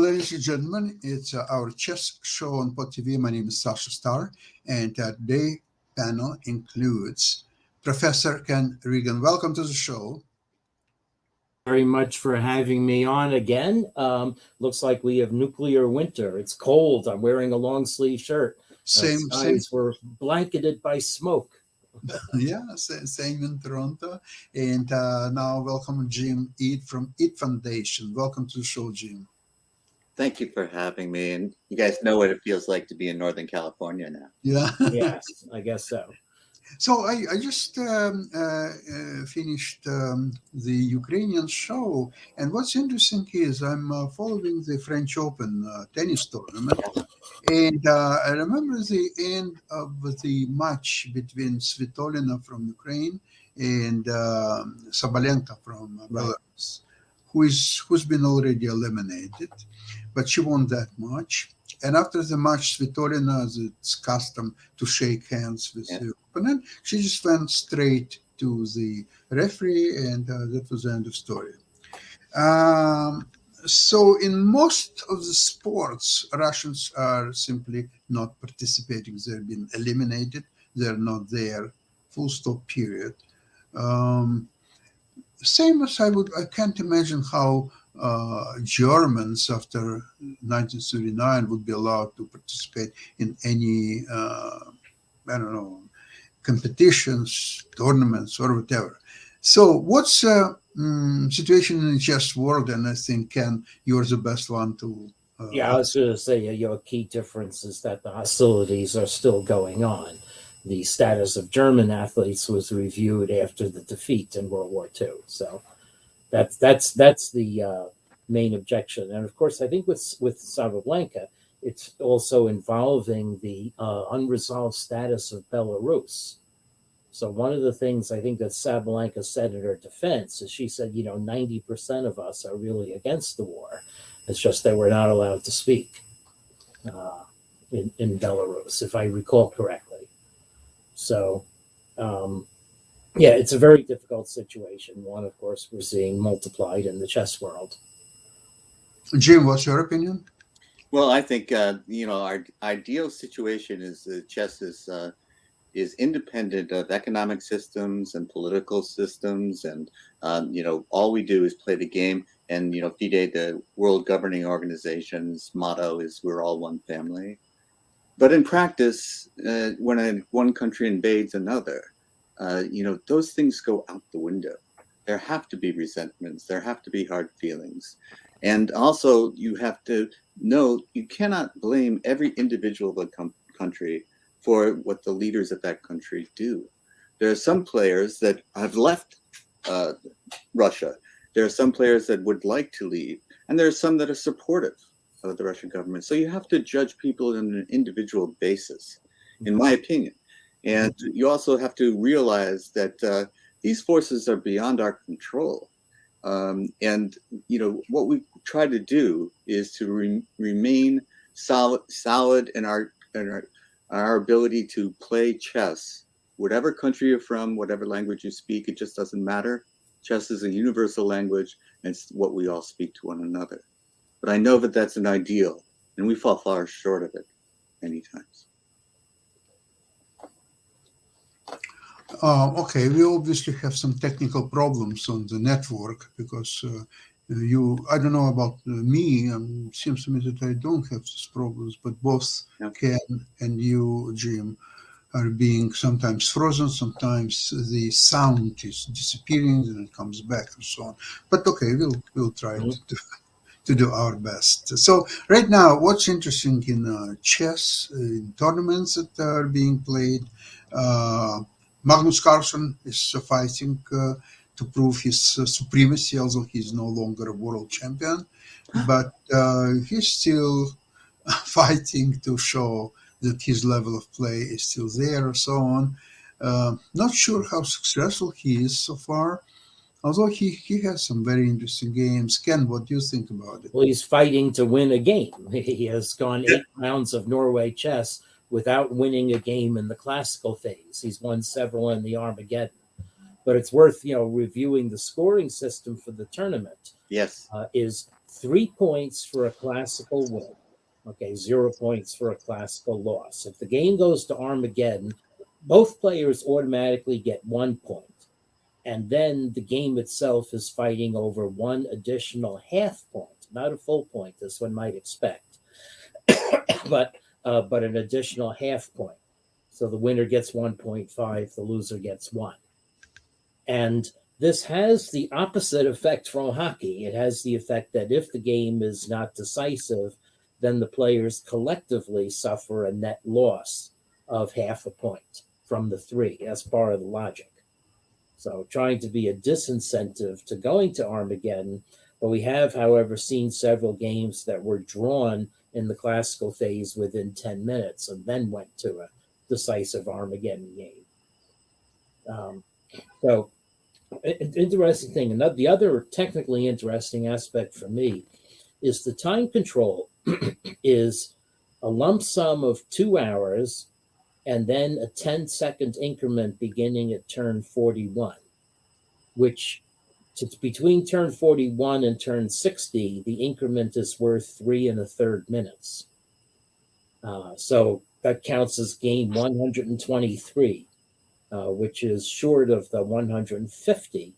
ladies and gentlemen. It's our chess show on Pod TV. My name is Sasha Star, and today panel includes Professor Ken Regan. Welcome to the show. Thank you very much for having me on again. Looks like we have nuclear winter. It's cold. I'm wearing a long sleeve shirt. Same. Skies were blanketed by smoke. Yeah, same in Toronto. And now, welcome Jim Eat from Eat Foundation. Welcome to the show, Jim. Thank you for having me. And you guys know what it feels like to be in Northern California now. Yeah. Yes, I guess so. So I just finished the Ukrainian show, and what's interesting is I'm following the French Open tennis tournament, and I remember the end of the match between Svitolina from Ukraine and Sabalenka from Belarus, who's been already eliminated, but she won that match. And after the match, Svitolina, as it's custom to shake hands with the opponent, she just went straight to the referee, and that was the end of story. So in most of the sports, Russians are simply not participating. They've been eliminated. They're not there. Full stop, period. Same as I can't imagine how Germans after 1939 would be allowed to participate in any, competitions, tournaments, or whatever. So what's the situation in the chess world? And I think, Ken, you're the best one to... I was going to say, your key difference is that the hostilities are still going on. The status of German athletes was reviewed after the defeat in World War II. So that's the main objection. And of course, I think with Sabalenka, it's also involving the unresolved status of Belarus. So one of the things I think that Sabalenka said in her defense is she said, 90% of us are really against the war. It's just that we're not allowed to speak in Belarus, if I recall correctly. So, it's a very difficult situation. One, of course, we're seeing multiplied in the chess world. Jim, what's your opinion? Well, I think our ideal situation is chess is independent of economic systems and political systems, and all we do is play the game. And FIDE, the World Governing Organization's motto is "We're all one family." But in practice, when one country invades another, those things go out the window. There have to be resentments. There have to be hard feelings. And also, you have to know you cannot blame every individual of a country for what the leaders of that country do. There are some players that have left Russia. There are some players that would like to leave. And there are some that are supportive of the Russian government. So you have to judge people on an individual basis, in my opinion. And you also have to realize that these forces are beyond our control. And what we try to do is to remain solid in our ability to play chess. Whatever country you're from, whatever language you speak, it just doesn't matter. Chess is a universal language, and it's what we all speak to one another. But I know that that's an ideal, and we fall far short of it many times. Okay, we obviously have some technical problems on the network because I don't know about me, it seems to me that I don't have these problems, but both Ken and you, Jim, are being sometimes frozen, sometimes the sound is disappearing and it comes back and so on. But okay, we'll try to do our best. So right now, what's interesting in chess, in tournaments that are being played, Magnus Carlsen is fighting to prove his supremacy, although he's no longer a world champion, but he's still fighting to show that his level of play is still there and so on. Not sure how successful he is so far, although he has some very interesting games. Ken, what do you think about it? Well, he's fighting to win a game. He has gone 8 rounds of Norway chess without winning a game in the classical phase. He's won several in the Armageddon. But it's worth, reviewing the scoring system for the tournament. Yes. Is 3 points for a classical win. Okay, 0 points for a classical loss. If the game goes to Armageddon, both players automatically get 1 point. And then the game itself is fighting over one additional half point, not a full point, as one might expect, but an additional half point. So the winner gets 1.5, the loser gets 1. And this has the opposite effect from hockey. It has the effect that if the game is not decisive, then the players collectively suffer a net loss of half a point from the 3. That's part of the logic. So trying to be a disincentive to going to Armageddon. But we have, however, seen several games that were drawn in the classical phase within 10 minutes and then went to a decisive Armageddon game. So interesting thing. And the other technically interesting aspect for me is the time control is a lump sum of 2 hours and then a 10-second increment beginning at turn 41, which between turn 41 and turn 60, the increment is worth 3 1/3 minutes. So that counts as game 123, which is short of the 150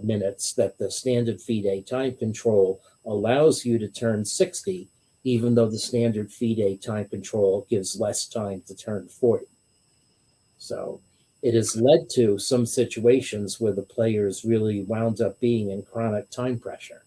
minutes that the standard FIDE time control allows you to turn 60, even though the standard FIDE time control gives less time to turn 40. So it has led to some situations where the players really wound up being in chronic time pressure.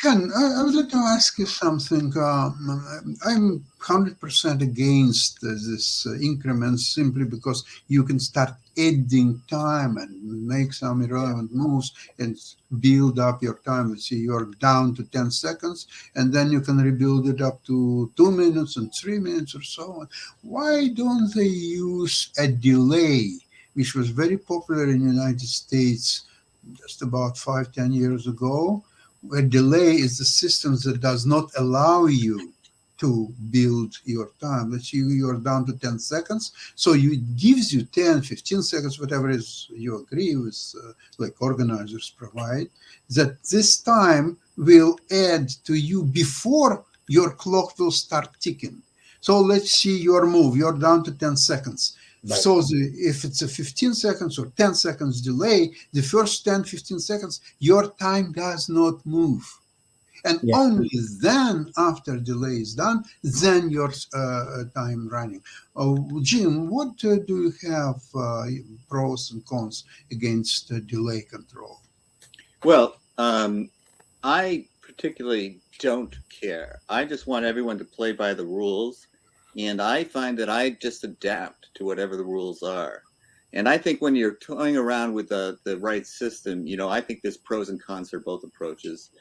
Ken, I would like to ask you something. I'm 100% against this increments simply because you can start adding time and make some irrelevant moves and build up your time. Let's see, you're down to 10 seconds, and then you can rebuild it up to 2 minutes and 3 minutes or so on. Why don't they use a delay, which was very popular in the United States just about 5-10 years ago? A delay is the system that does not allow you to build your time. Let's say you're down to 10 seconds. So it gives you 10, 15 seconds, whatever is you agree with, like organizers provide, that this time will add to you before your clock will start ticking. So let's see your move. You're down to 10 seconds. Right. So if it's a 15 seconds or 10 seconds delay, the first 10, 15 seconds, your time does not move. And only then, after delay is done, then your time running. Jim, what do you have pros and cons against delay control? Well, I particularly don't care. I just want everyone to play by the rules. And I find that I just adapt to whatever the rules are. And I think when you're toying around with the right system, I think there's pros and cons for both approaches.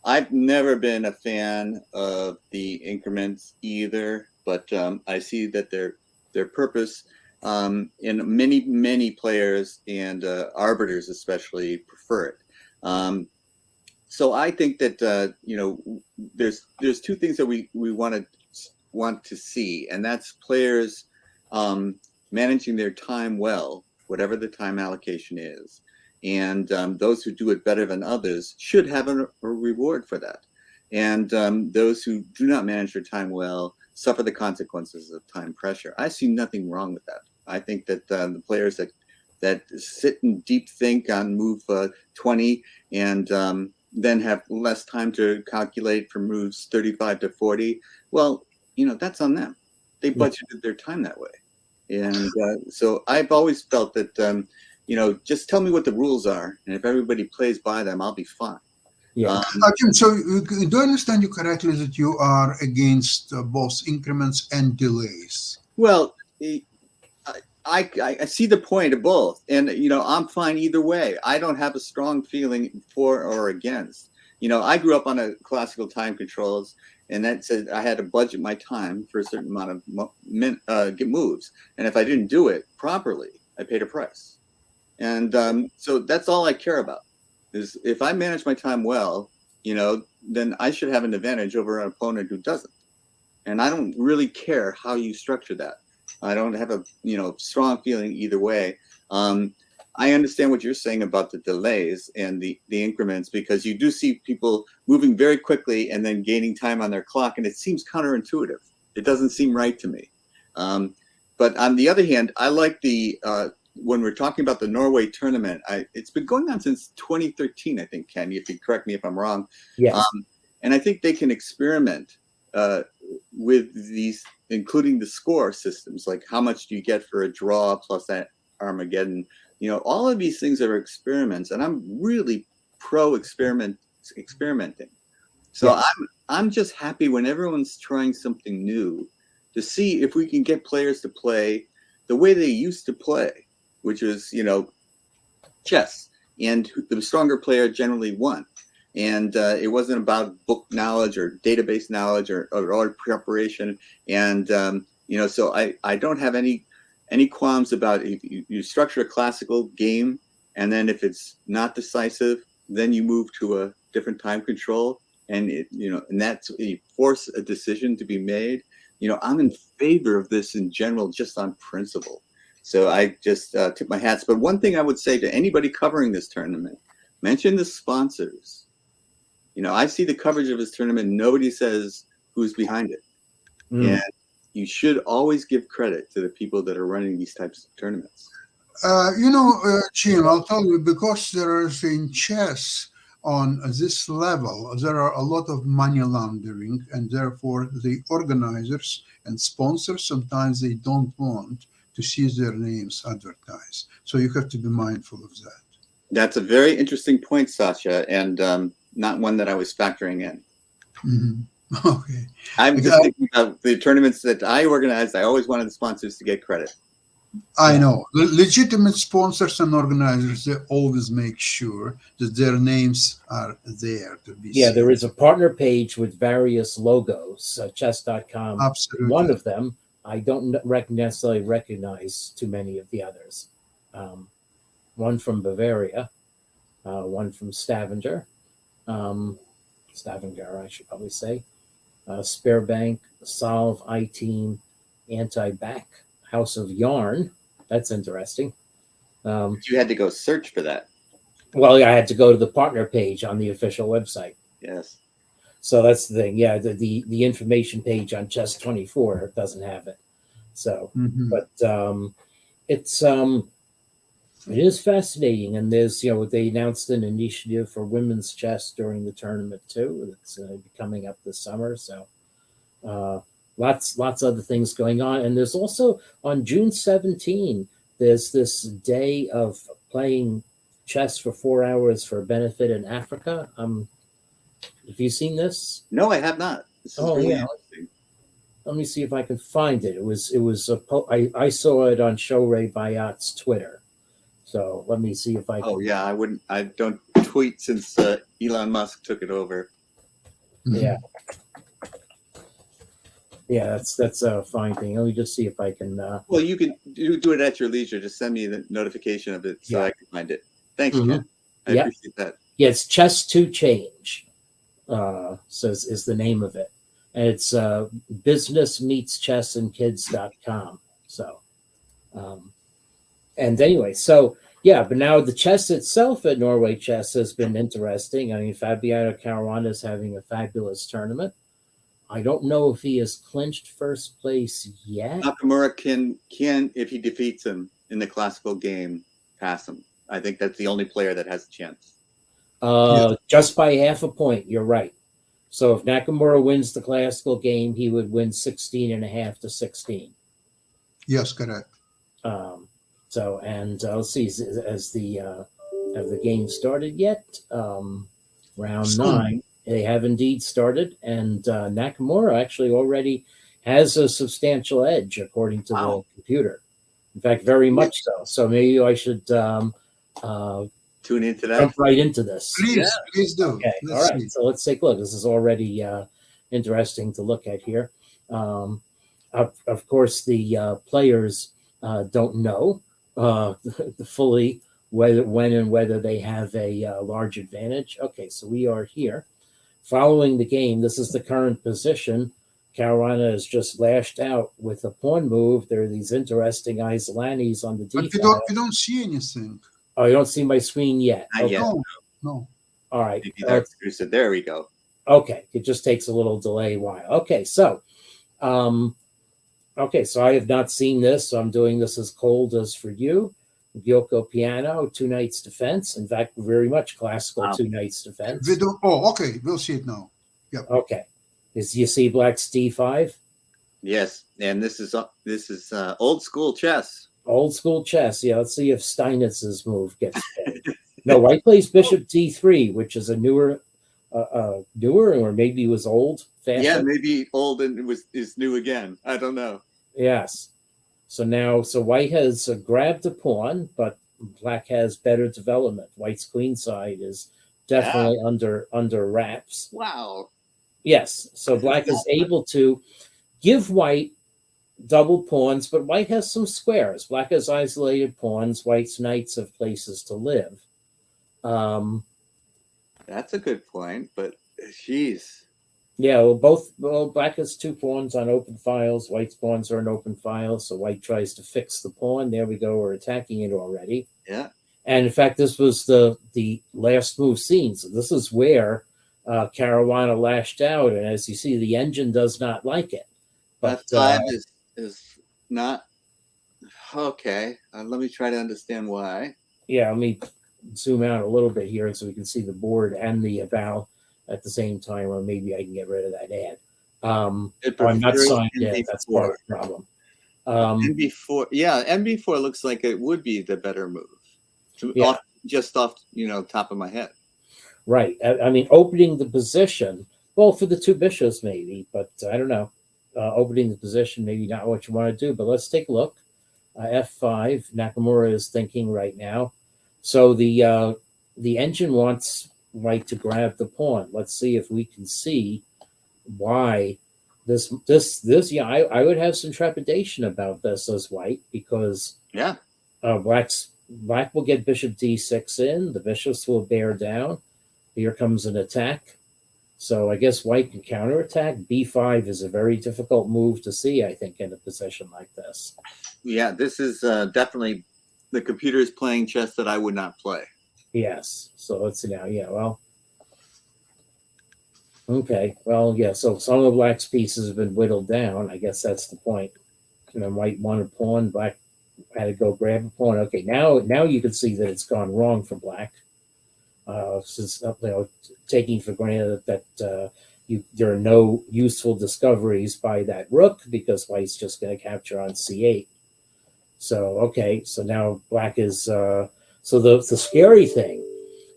I've never been a fan of the increments either, but I see that their purpose and many players and arbiters especially prefer it. So I think that there's two things that we want to see, and that's players managing their time well, whatever the time allocation is, and those who do it better than others should have a reward for that, and those who do not manage their time well suffer the consequences of time pressure. I see nothing wrong with that. I think that the players that sit and deep think on move 20 and then have less time to calculate for moves 35 to 40, well, that's on them. They budgeted their time that way. And so I've always felt that, just tell me what the rules are. And if everybody plays by them, I'll be fine. Yeah. So do I understand you correctly that you are against both increments and delays? Well, I see the point of both. And, I'm fine either way. I don't have a strong feeling for or against. I grew up on a classical time controls, and that said I had to budget my time for a certain amount of moves. And if I didn't do it properly, I paid a price. And so that's all I care about, is if I manage my time well, then I should have an advantage over an opponent who doesn't. And I don't really care how you structure that. I don't have a strong feeling either way. I understand what you're saying about the delays and the increments, because you do see people moving very quickly and then gaining time on their clock, and it seems counterintuitive. It doesn't seem right to me. But on the other hand, I like the when we're talking about the Norway tournament, it's been going on since 2013, I think, Ken, if you correct me if I'm wrong. Yes. And I think they can experiment with these, including the score systems, like how much do you get for a draw plus that Armageddon. You know, all of these things are experiments, and I'm really pro experimenting. So Yes. I'm just happy when everyone's trying something new to see if we can get players to play the way they used to play, which is, you know, chess, and the stronger player generally won. And it wasn't about book knowledge or database knowledge or preparation. And you know, so I don't have any qualms about if you structure a classical game, and then if it's not decisive, then you move to a different time control, and and that's you force a decision to be made. You know, I'm in favor of this in general, just on principle. So I just tip my hats. But one thing I would say to anybody covering this tournament, mention the sponsors. You know, I see the coverage of this tournament. Nobody says who's behind it. And you should always give credit to the people that are running these types of tournaments. Jim, I'll tell you, because there is in chess on this level, there are a lot of money laundering, and therefore the organizers and sponsors, sometimes they don't want to see their names advertised. So you have to be mindful of that. That's a very interesting point, Sasha, and not one that I was factoring in. Mm-hmm. Okay. I'm just thinking about the tournaments that I organized. I always wanted the sponsors to get credit. I know. The legitimate sponsors and organizers, they always make sure that their names are there to be seen. There is a partner page with various logos, chess.com. Absolutely. One of them, I don't necessarily recognize too many of the others. One from Bavaria, one from Stavanger, I should probably say, Sparebank, Solve, iTeam, Anti-Back, House of Yarn. That's interesting. You had to go search for that. Well, I had to go to the partner page on the official website. Yes. So that's the thing. Yeah, the information page on Chess24 doesn't have it. So, but it is fascinating, and there's they announced an initiative for women's chess during the tournament too. It's coming up this summer. So, lots of other things going on, and there's also on June 17 there's this day of playing chess for 4 hours for benefit in Africa. Have you seen this? No, I have not. This is really interesting. Let me see if I can find it. I saw it on Shohreh Bayat's Twitter. So let me see if I can. Oh yeah, I don't tweet since Elon Musk took it over. Yeah. Yeah, that's a fine thing. Let me just see if I can. Well, you can do it at your leisure. Just send me the notification of it so I can find it. Thanks, Ken. I appreciate that. Yeah, it's Chess to Change. Is the name of it, and it's businessmeetschessandkids.com. So, and anyway, so yeah, but now the chess itself at Norway Chess has been interesting. I mean, Fabiano Caruana is having a fabulous tournament. I don't know if he has clinched first place yet. Nakamura can, if he defeats him in the classical game, pass him. I think that's the only player that has a chance. Just by half a point, you're right. So if Nakamura wins the classical game, he would win 16.5 to 16. Yes, correct. Let's see, have the game started yet? Round Soon. 9. They have indeed started, and Nakamura actually already has a substantial edge according to the computer. In fact, very much so. So maybe I should tune into that. jump right into this. Please do. Okay. Let's All right. see. So let's take a look. This is already interesting to look at here. Of course, the players don't know fully whether they have a large advantage. Okay, so we are here. Following the game, this is the current position. Caruana has just lashed out with a pawn move. There are these interesting Isolanis on the But d-file. we don't see anything. Oh, you don't see my screen yet. Not Okay. yet. No, no. All right. Maybe that's so there we go. Okay. It just takes a little delay while. Okay. So, so I have not seen this. So I'm doing this as cold as for you. Gyoko piano, Two Knights Defense. In fact, very much classical Wow. Two Knights Defense. We don't, oh, okay. We'll see it now. Okay. You see Black's D5? Yes, and this is old school chess. Old school chess. Yeah, let's see if Steinitz's move gets played. No, White plays Bishop D3, which is a newer or maybe was old fashioned. Yeah, maybe old and is new again. I don't know. Yes. So White has grabbed a pawn, but Black has better development. White's queen side is definitely under wraps. Wow. Yes. So Black is able to give White double pawns, but White has some squares. Black has isolated pawns. White's knights have places to live. That's a good point, but geez. Yeah, Black has 2 pawns on open files. White's pawns are in open files, so White tries to fix the pawn. There we go. We're attacking it already. Yeah. And in fact, this was the last move seen. So this is where Caruana lashed out, and as you see, the engine does not like it. But F5 is not okay. Let me try to understand why. Yeah, let me zoom out a little bit here so we can see the board and the eval at the same time, or maybe I can get rid of that ad. I'm not signed yet. That's part of the problem. NB4, yeah, NB4 looks like it would be the better move. Just off, top of my head. Right. I mean, opening the position, well, for the 2 bishops maybe, but I don't know. Opening the position, maybe not what you want to do, but let's take a look. F5, Nakamura is thinking right now. So the engine wants White to grab the pawn. Let's see if we can see why this. Yeah, I would have some trepidation about this as White, because Black will get Bishop D6 in. The bishops will bear down. Here comes an attack. So I guess White can counterattack. B5 is a very difficult move to see, I think, in a position like this. Yeah, this is definitely the computer is playing chess that I would not play. Yes. So let's see now. Yeah, well. Okay. Well, yeah. So some of Black's pieces have been whittled down. I guess that's the point. And then White won a pawn. Black had to go grab a pawn. Okay. Now you can see that it's gone wrong for Black. Since taking for granted that there are no useful discoveries by that rook, because White's just going to capture on c8. So okay, so now Black is so the scary thing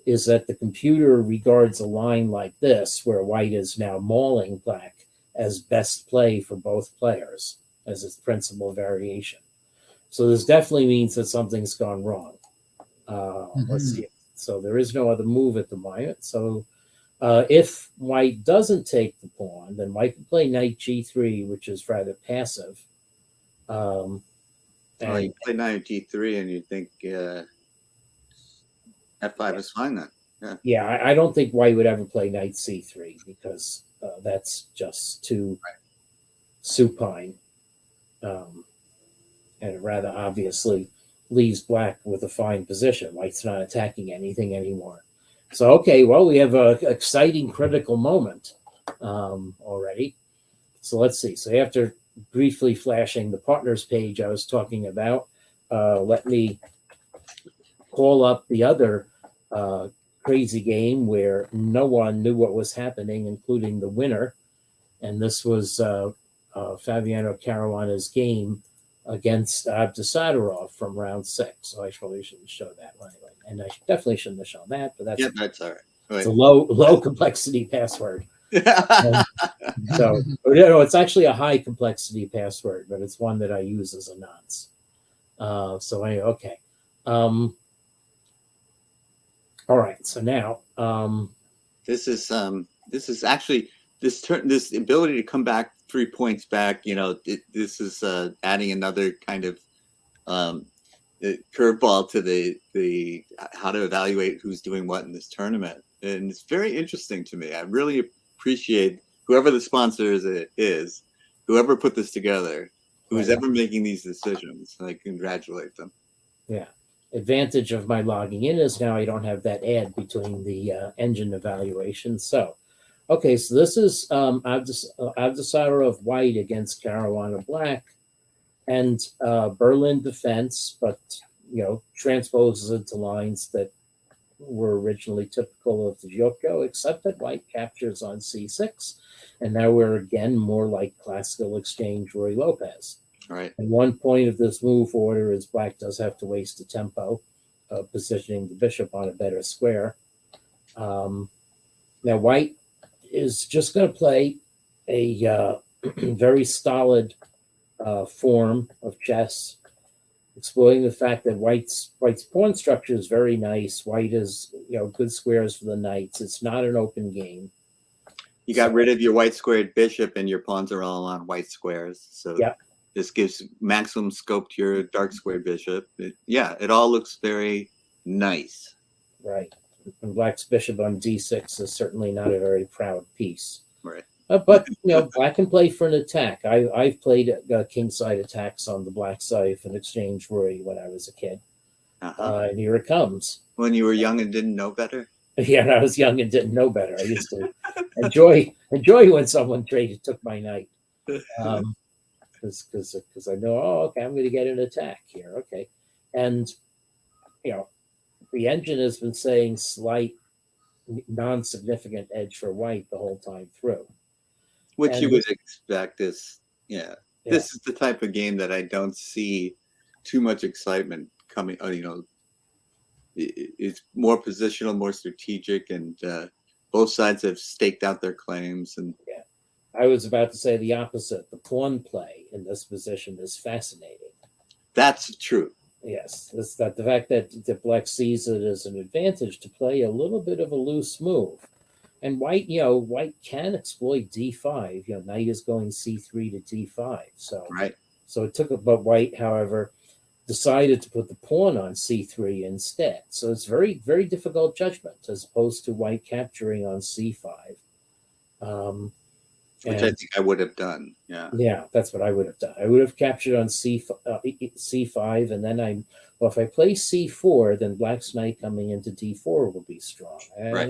is that the computer regards a line like this, where White is now mauling Black, as best play for both players as its principal variation. So this definitely means that something's gone wrong. Let's see. So there is no other move at the moment. So if White doesn't take the pawn, then White can play knight g3, which is rather passive. You play knight g3 and you think f5 is fine then. Yeah, I don't think White would ever play knight c3, because that's just too supine. And it rather obviously leaves Black with a fine position. White's not attacking anything anymore. So, okay, well, we have an exciting critical moment already. So let's see. So after briefly flashing the partners page I was talking about, let me call up the other crazy game where no one knew what was happening, including the winner. And this was Fabiano Caruana's game against Abdusadarov from round 6. So I probably shouldn't show that one anyway. And I definitely shouldn't have shown that, but that's all right. It's a low complexity password. So it's actually a high complexity password, but it's one that I use as a nonce. So anyway, okay. All right. So now this is actually this ability to come back 3 points back. This is adding another kind of curveball to the how to evaluate who's doing what in this tournament, and it's very interesting to me. I really appreciate whoever the sponsor is, whoever put this together, who's ever making these decisions. I congratulate them. Yeah. advantage of my logging in is now I don't have that add between the engine evaluation. So, okay, so this is Avdesaro of white against Caruana black, and Berlin defense, but transposes into lines that were originally typical of the Giotto, except that white captures on c6, and now we're again more like classical exchange Ruy Lopez. Right. And one point of this move order is black does have to waste a tempo, positioning the bishop on a better square. Now white is just going to play a very stolid form of chess, exploiting the fact that white's pawn structure is very nice. White is good squares for the knights. It's not an open game. You got rid of your white squared bishop, and your pawns are all on white squares. So yeah, this gives maximum scope to your dark squared bishop. It all looks very nice. Right. And black's bishop on d6 is certainly not a very proud piece. Right. But black can play for an attack. I've played kingside attacks on the black side of an exchange Ruy when I was a kid. And here it comes. When you were young and didn't know better? Yeah, I was young and didn't know better. I used to enjoy when someone took my knight. Because I know, okay, I'm going to get an attack here. Okay. And, the engine has been saying slight, non-significant edge for white the whole time through. Which you would expect is, this is the type of game that I don't see too much excitement coming. It's more positional, more strategic, and both sides have staked out their claims. And I was about to say the opposite. The pawn play in this position is fascinating. That's true. Yes, it's that the fact that black sees it as an advantage to play a little bit of a loose move. And white, white can exploit d5. Knight is going c3 to d5. So right. So it took, but white, however, decided to put the pawn on c3 instead. So it's very, very difficult judgment as opposed to white capturing on c5. Which I think I would have done. Yeah. Yeah, that's what I would have done. I would have captured on c5, and then if I play c4, then black's knight coming into d4 will be strong. Right.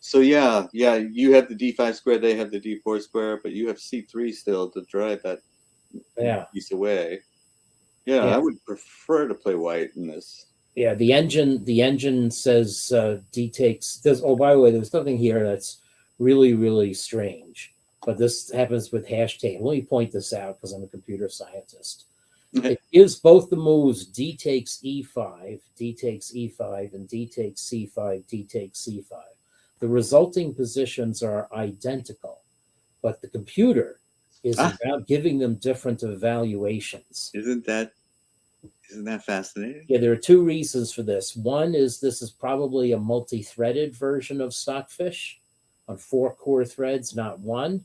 So you have the d5 square, they have the d4 square, but you have c3 still to drive that piece away. Yeah, I would prefer to play white in this. Yeah, the engine says d takes. Oh, by the way, there's something here that's really, really strange. But this happens with hash table. Let me point this out because I'm a computer scientist. It gives both the moves d takes e5, d takes e5, and d takes c5, d takes c5. The resulting positions are identical, but the computer is about giving them different evaluations. Isn't that fascinating? Yeah, there are two reasons for this. One is this is probably a multi-threaded version of Stockfish on 4 core threads, not one.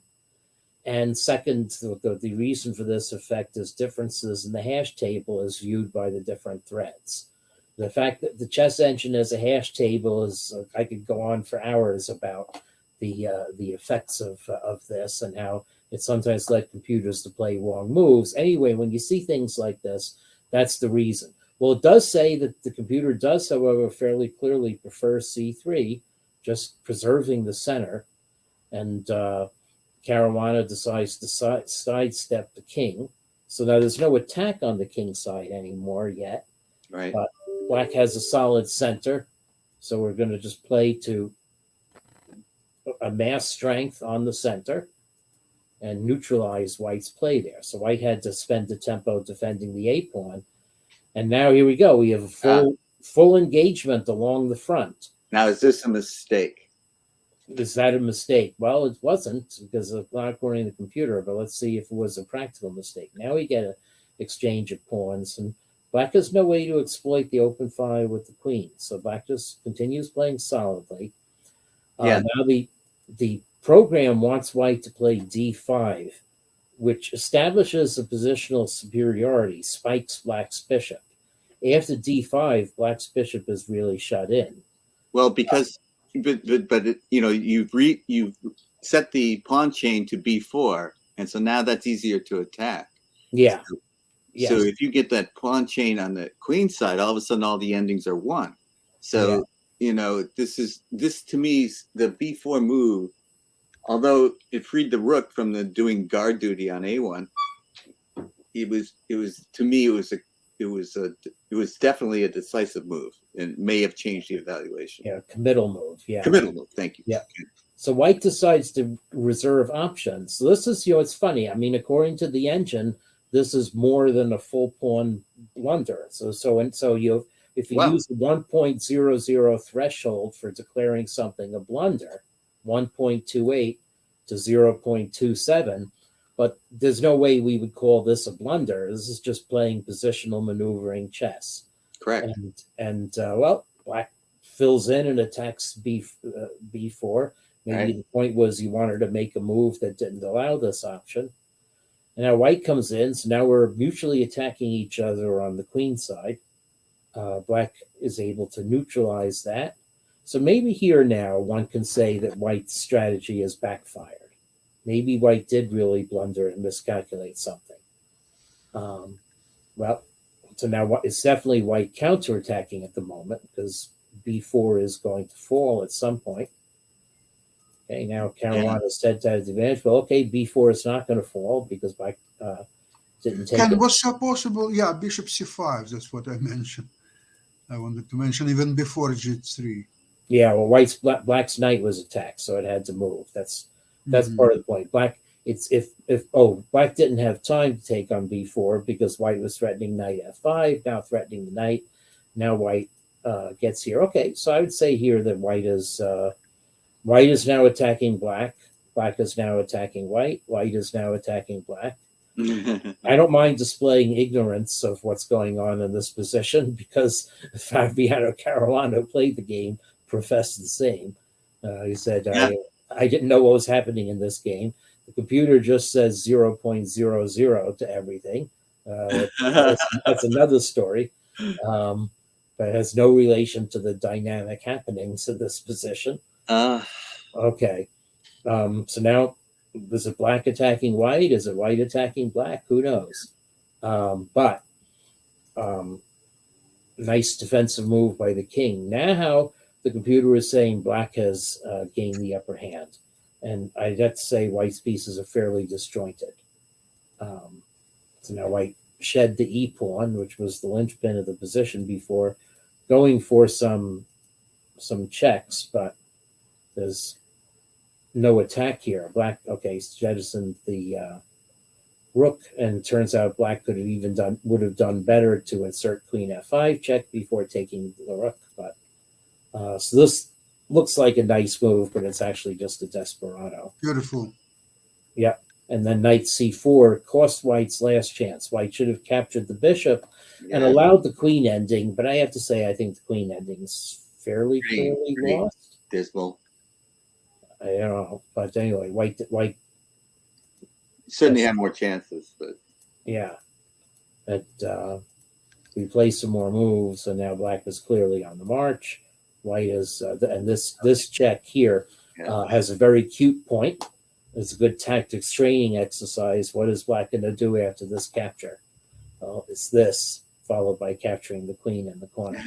And second, the reason for this effect is differences in the hash table as viewed by the different threads. The fact that the chess engine as a hash table is, I could go on for hours about the effects of this and how it sometimes led computers to play wrong moves. Anyway, when you see things like this, that's the reason. Well, it does say that the computer does, however, fairly clearly prefer c3, just preserving the center, and Caruana decides to sidestep the king. So now there's no attack on the king side anymore yet. Right. But black has a solid center. So we're going to just play to amass strength on the center and neutralize white's play there. So white had to spend the tempo defending the a pawn. And now here we go. We have a full engagement along the front. Now, is this a mistake? Is that a mistake? Well, it wasn't because it's not according to the computer, but let's see if it was a practical mistake. Now we get an exchange of pawns, and black has no way to exploit the open file with the queen. So black just continues playing solidly. Now the program wants white to play d5, which establishes a positional superiority, spikes black's bishop. After d5, black's bishop is really shut in. Well, because you've set the pawn chain to b4, and so now that's easier to attack. Yeah. Yes. So if you get that pawn chain on the queen side, all of a sudden all the endings are one. So this to me, the b4 move, although it freed the rook from the doing guard duty on a1, it was to me it was definitely a decisive move and may have changed the evaluation. Yeah, committal move. Yeah. Committal move. Thank you. Yeah. So white decides to reserve options. So this is, it's funny. I mean, according to the engine, this is more than a full pawn blunder. So if you use the 1.00 threshold for declaring something a blunder, 1.28 to 0.27, but there's no way we would call this a blunder. This is just playing positional maneuvering chess. Correct. And black fills in and attacks b4. Maybe the point was you wanted to make a move that didn't allow this option. And now white comes in, so now we're mutually attacking each other on the queen side. Black is able to neutralize that. So maybe here now one can say that white's strategy has backfired. Maybe white did really blunder and miscalculate something. So now it's definitely white counterattacking at the moment because b4 is going to fall at some point. Okay, now Caruana said to his advantage. Well, okay, b4 is not going to fall because black didn't take it. Was possible? Yeah, bishop c5. That's what I mentioned. I wanted to mention even before g3. Yeah, well, black's knight was attacked, so it had to move. That's part of the point. Black, black didn't have time to take on b4 because white was threatening knight f5, now threatening the knight. Now white gets here. Okay, so I would say here that white is now attacking black. Black is now attacking white. White is now attacking black. I don't mind displaying ignorance of what's going on in this position because Fabiano Caruana, who played the game, professed the same. He said, I didn't know what was happening in this game. The computer just says 0.00 to everything. That's another story. But it has no relation to the dynamic happenings of this position. Okay. So now, is it black attacking white? Is it white attacking black? Who knows? But nice defensive move by the king. Now the computer is saying black has gained the upper hand. And I'd have to say white's pieces are fairly disjointed. So now white shed the e-pawn, which was the linchpin of the position before, going for some checks, but there's no attack here. Black, jettisoned the rook, and it turns out black would have done better to insert queen f5 check before taking the rook. But so this looks like a nice move, but it's actually just a desperado. Beautiful. Yeah, and then knight c4 cost white's last chance. White should have captured the bishop and allowed the queen ending, but I have to say I think the queen ending is fairly clearly lost. Dismal. I don't know, but anyway, white certainly had more chances, but yeah. But we play some more moves, and now black is clearly on the march. White is, and this check here has a very cute point. It's a good tactics training exercise. What is black going to do after this capture? Well, it's this, followed by capturing the queen in the corner.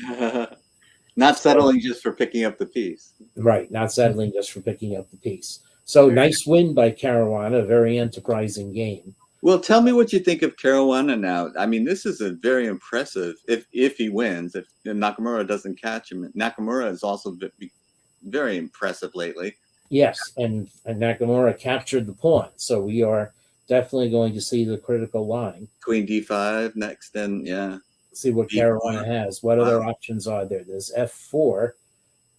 Not settling just for picking up the piece. Right, not settling just for picking up the piece. So nice win by Caruana, very enterprising game. Well, tell me what you think of Caruana now. I mean, this is a very impressive, if he wins, if Nakamura doesn't catch him. Nakamura has also been very impressive lately. Yes, and Nakamura captured the pawn. So we are definitely going to see the critical line. Queen d5 next, then, See what Caruana has. What other options are there? There's f4,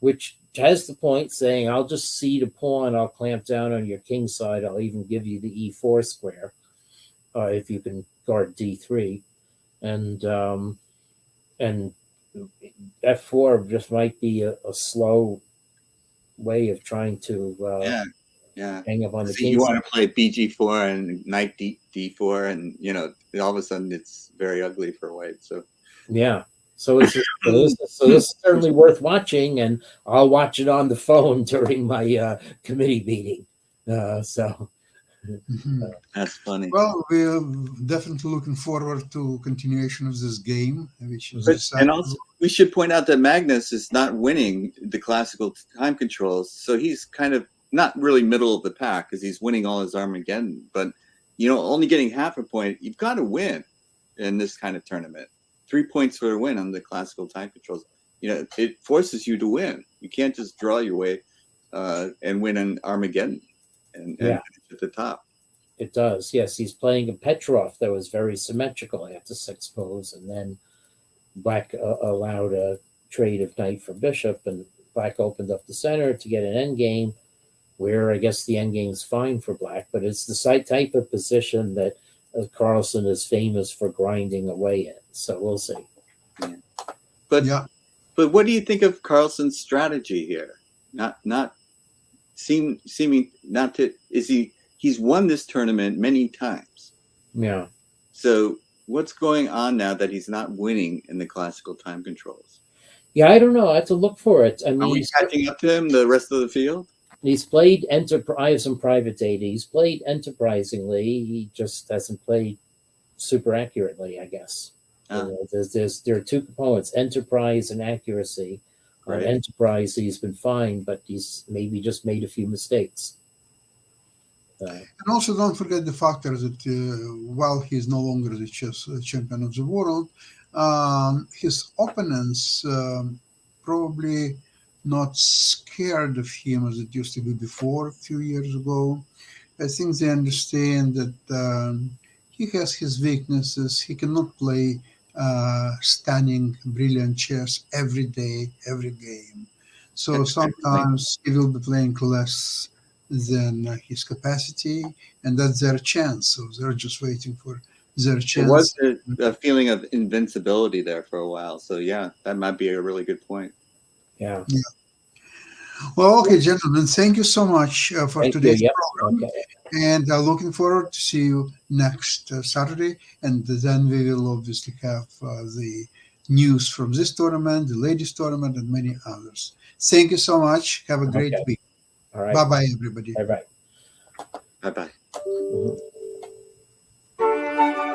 which has the point saying, I'll just cede a pawn, I'll clamp down on your king side, I'll even give you the e4 square, if you can guard d3. And f4 just might be a slow way of trying to hang up on the king. You want to play bg4 and knight d4, and all of a sudden it's very ugly for white. So so this is certainly worth watching, and I'll watch it on the phone during my committee meeting. So Mhm. That's funny. Well, we're definitely looking forward to continuation of this game, which is But decided. and also we should point out that Magnus is not winning the classical time controls, so he's kind of not really middle of the pack because he's winning all his Armageddon. But only getting half a point, you've got to win in this kind of tournament. 3 points for a win on the classical time controls. It forces you to win. You can't just draw your way and win an Armageddon and Yeah. finish at the top. It does. Yes, he's playing a Petrov that was very symmetrical after 6 moves, and then Black allowed a trade of knight for bishop, and Black opened up the center to get an endgame, where I guess the endgame is fine for Black, but it's the type of position that Carlsen is famous for grinding away in. So we'll see. But Yeah. But what do you think of Carlsen's strategy here? Seeming not to he's won this tournament many times. Yeah. So what's going on now that he's not winning in the classical time controls? Yeah, I don't know. I have to look for it. I Are mean, we catching up to him the rest of the field? he's played I have some private data. He's played enterprisingly. He just hasn't played super accurately, I guess. There are two components: enterprise and accuracy. Right. On enterprise, he's been fine, but he's maybe just made a few mistakes. And also, don't forget the factor that while he's no longer the chess champion of the world, his opponents probably not scared of him as it used to be before a few years ago. I think they understand that he has his weaknesses. He cannot play stunning, brilliant chess every day, every game. So sometimes he will be playing less than his capacity, and that's their chance. So they're just waiting for their chance. There was a feeling of invincibility there for a while. So yeah, that might be a really good point. Yeah. Well, okay, gentlemen, thank you so much for Thank today's you. Yep. program. Okay. And looking forward to see you next Saturday. And then we will obviously have the news from this tournament, the ladies tournament, and many others. Thank you so much. Have a great Okay. week. All right. Bye-bye, everybody. Bye-bye. Bye-bye. Mhm.